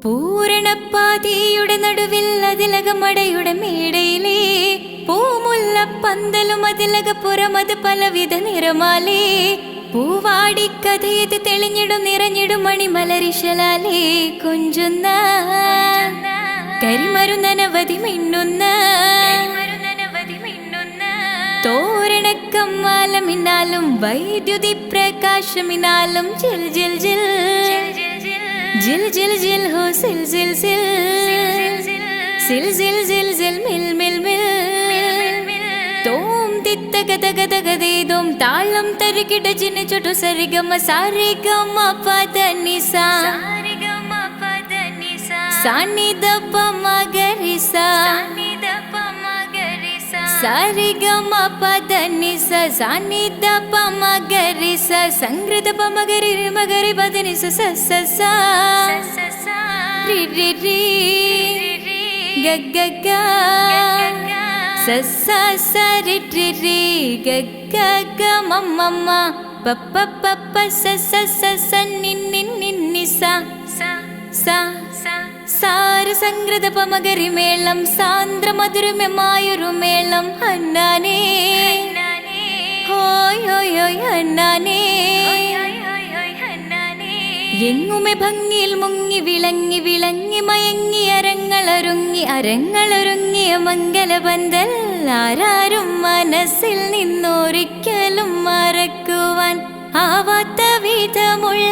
പൂരണപ്പാതിയുടെ നടുവിൽ അതിലകമടയുടെ മേടയിലേ പൂമുല്ലപ്പന്തലും അതിലകപ്പുറമത് പലവിധ നിറമാലേ പൂവാടിക്കഥയത് തെളിഞ്ഞിടും നിറഞ്ഞിടും മണിമലരിശലാലേ കൊഞ്ചുന്ന കരിമരുന്നനവധി മിന്നുന്ന തോരണക്കമ്മാലമിനാലും വൈദ്യുതി പ്രകാശമിനാലും ജിൽ ജിൽ ജിൽ ജിൽ ജിൽ ജിൽ ഹോ സിൽ സിൽ സിൽ സിൽ സിൽ സിൽ സിൽ മിൽ മിൽ മിൽ തോം തിത്തഗതഗതഗതേദോം താളം തരികിട ജിന ചുട്ടു സരിഗമ സാരിഗമ പദനിസ സാനിദപ മഗരിസ സാരിഗമ പദനിസ സാനിദപ മഗരിസ സംഗൃതപ മഗരി മഗരി പദനിസ സ സ സ രി രി രി ഗ ഗ ഗ സ സ സ രി രി രി ഗ ഗ ഗ മ മ മ പ പ പ പ സ സ സ സ നി നി നി നി സ സ സാര സംഗൃത പമഗരി മേളം സാന്ദ്ര മധുരമമായൊരു മേളം ഹന്നാനേ ഹോയ് ഹോയ് ഹോയ് ഹന്നാനേ എങ്ങുമെ ഭംഗിയിൽ മുങ്ങി വിളങ്ങി വിളങ്ങി മയങ്ങി അരങ്ങളൊരുങ്ങിയ മംഗലപന്തൽ ആരാരും മനസ്സിൽ നിന്നൊരിക്കലും മറക്കുവാൻ ആവാത്ത വിധമുള്ള